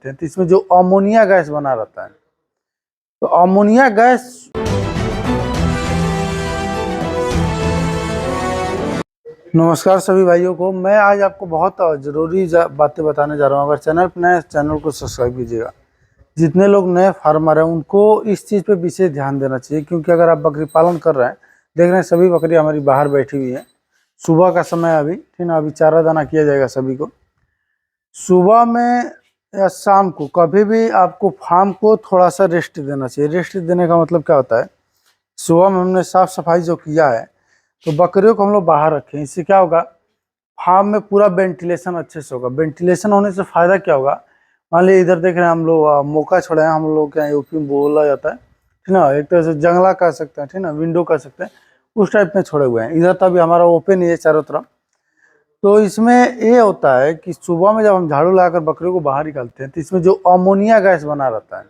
निकालते हैं तो इसमें जो अमोनिया गैस बना रहता है, तो अमोनिया गैस नमस्कार सभी भाइयों को, मैं आज आपको बहुत ज़रूरी बातें बताने जा रहा हूँ। अगर चैनल पर नए चैनल को सब्सक्राइब कीजिएगा। जितने लोग नए फार्मर हैं उनको इस चीज़ पे विशेष ध्यान देना चाहिए, क्योंकि अगर आप बकरी पालन कर रहे हैं, देख रहे हैं सभी बकरी हमारी बाहर बैठी हुई है। सुबह का समय अभी, ठीक ना, अभी चारा दाना किया जाएगा सभी को। सुबह में या शाम को कभी भी आपको फार्म को थोड़ा सा रेस्ट देना चाहिए। रेस्ट देने का मतलब क्या होता है, सुबह में हमने साफ सफाई जो किया है तो बकरियों को हम लोग बाहर रखें। इससे क्या होगा, फार्म में पूरा वेंटिलेशन अच्छे से होगा। वेंटिलेशन होने से फ़ायदा क्या होगा, मान लीजिए इधर देख रहे हैं हम लोग मौका छोड़े हैं, हम लोग क्या यूपी में बोला जाता है, ठीक ना, एक तरह से जंगला कह सकते हैं, ठीक ना, विंडो कह सकते हैं, उस टाइप में छोड़े हुए हैं। इधर तो अभी हमारा ओपन ही है चारों तरफ। तो इसमें ये होता है कि सुबह में जब हम झाड़ू लगाकर बकरियों को बाहर निकालते हैं तो इसमें जो अमोनिया गैस बना रहता है,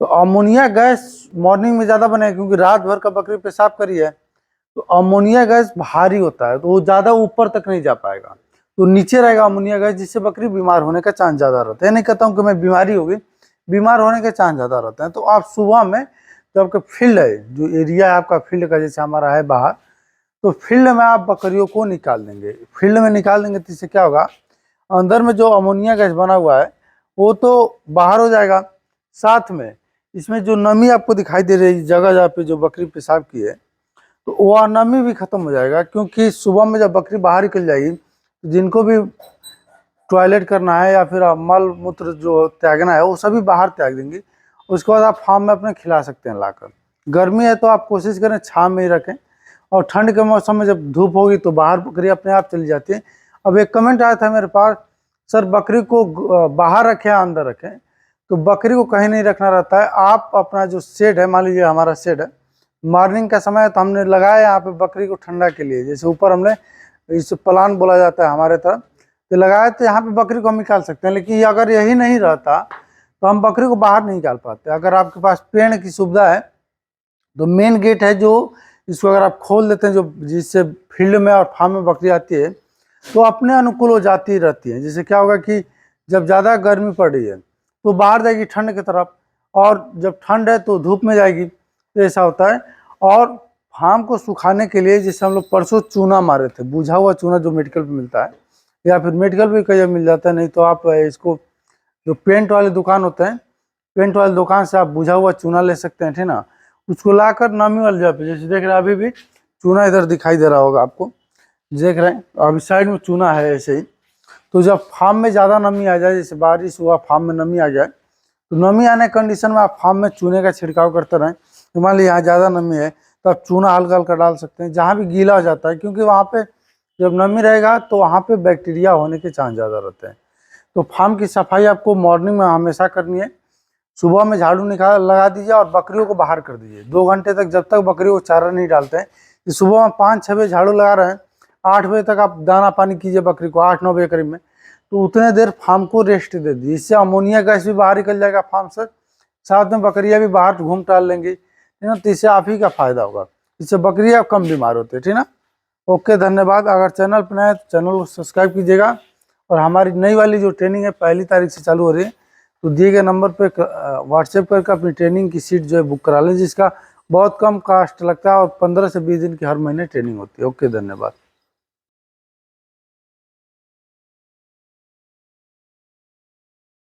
तो अमोनिया गैस मॉर्निंग में ज़्यादा बनेगा क्योंकि रात भर का बकरी पेशाब करी है। तो अमोनिया गैस भारी होता है तो वो ज़्यादा ऊपर तक नहीं जा पाएगा, तो नीचे रहेगा अमोनिया गैस, जिससे बकरी बीमार होने का चांस ज़्यादा रहता है। नहीं कहता हूँ कि मैं बीमारी होगी, बीमार होने के चांस ज़्यादा रहते हैं। तो आप सुबह में जो आपका फील्ड है, जो एरिया है आपका फील्ड का, जैसे हमारा है बाहर, तो फील्ड में आप बकरियों को निकाल देंगे। फील्ड में निकाल देंगे तो इससे क्या होगा, अंदर में जो अमोनिया गैस बना हुआ है वो तो बाहर हो जाएगा, साथ में इसमें जो नमी आपको दिखाई दे रही है जगह जगह पे जो बकरी पेशाब की है, तो वह नमी भी खत्म हो जाएगा। क्योंकि सुबह में जब बकरी बाहर निकल जाएगी तो जिनको भी टॉयलेट करना है या फिर मल मूत्र जो त्यागना है वो सभी बाहर त्याग देंगे। उसके बाद आप फार्म में अपने खिला सकते हैं लाकर। गर्मी है तो आप कोशिश करें छाँव में ही रखें, और ठंड के मौसम में जब धूप होगी तो बाहर बकरी अपने आप चली जाती है। अब एक कमेंट आया था मेरे पास, सर बकरी को बाहर रखें या अंदर रखें, तो बकरी को कहीं नहीं रखना रहता है। आप अपना जो शेड है, मान लीजिए हमारा शेड है, मॉर्निंग का समय है तो हमने लगाया यहाँ पे बकरी को ठंडा के लिए, जैसे ऊपर हमने इस प्लान बोला जाता है हमारे तरफ, तो लगाया तो यहाँ पे बकरी को हम निकाल सकते हैं। लेकिन अगर यही नहीं रहता तो हम बकरी को बाहर नहीं निकाल पाते। अगर आपके पास पेड़ की सुविधा है तो मेन गेट है जो, इसको अगर आप खोल देते हैं, जो जिससे फील्ड में और फार्म में बकरी आती है तो अपने अनुकूल हो जाती रहती है। जिससे क्या होगा कि जब ज़्यादा गर्मी पड़ रही है तो बाहर जाएगी ठंड की तरफ, और जब ठंड है तो धूप में जाएगी, तो ऐसा होता है। और फार्म को सुखाने के लिए जैसे हम लोग परसों चूना मारे थे, बुझा हुआ चूना जो मेडिकल पे मिलता है, या फिर मेडिकल भी कहीं मिल जाता है, नहीं तो आप इसको जो पेंट वाले दुकान होते हैं, पेंट वाले दुकान से आप बुझा हुआ चूना ले सकते हैं, ठीक ना। उसको लाकर नमी वाली जगह पे, जैसे देख रहे हैं अभी भी चूना इधर दिखाई दे रहा होगा आपको, देख रहे हैं अभी साइड में चूना है ऐसे ही। तो जब फार्म में ज़्यादा नमी आ जाए, जैसे बारिश हुआ फार्म में नमी आ जाए, तो नमी आने कंडीशन में आप फार्म में चूने का छिड़काव करते रहें। तो मान लीजिए यहाँ ज़्यादा नमी है तो आप चूना हल्का हल्का डाल सकते हैं जहाँ भी गीला हो जाता है, क्योंकि वहाँ पे जब नमी रहेगा तो वहाँ पे बैक्टीरिया होने के चांस ज़्यादा रहते हैं। तो फार्म की सफाई आपको मॉर्निंग में हमेशा करनी है। सुबह में झाड़ू निकाल लगा दीजिए और बकरियों को बाहर कर दीजिए 2 घंटे तक, जब तक बकरियों को चारा नहीं डालते हैं। कि सुबह में 5-6 बजे झाड़ू लगा रहे हैं, 8 बजे तक आप दाना पानी कीजिए बकरी को, 8-9 बजे करीब में, तो उतने देर फार्म को रेस्ट दे दीजिए। इससे अमोनिया गैस भी बाहर निकल जाएगा फार्म से, साथ में बकरियाँ भी बाहर घूम टहल लेंगी, ठीक ना। तो इससे आप ही का फायदा होगा, इससे बकरियाँ कम बीमार होती है, ठीक ना। ओके, धन्यवाद। अगर चैनल पर नए हैं तो चैनल को सब्सक्राइब कीजिएगा। और हमारी नई वाली जो ट्रेनिंग है 1 तारीख से चालू हो रही है, तो दिए गए नंबर पे व्हाट्सएप करके अपनी ट्रेनिंग की सीट जो है बुक करा लें, जिसका बहुत कम कास्ट लगता है और 15 से 20 दिन की हर महीने ट्रेनिंग होती है। ओके, धन्यवाद।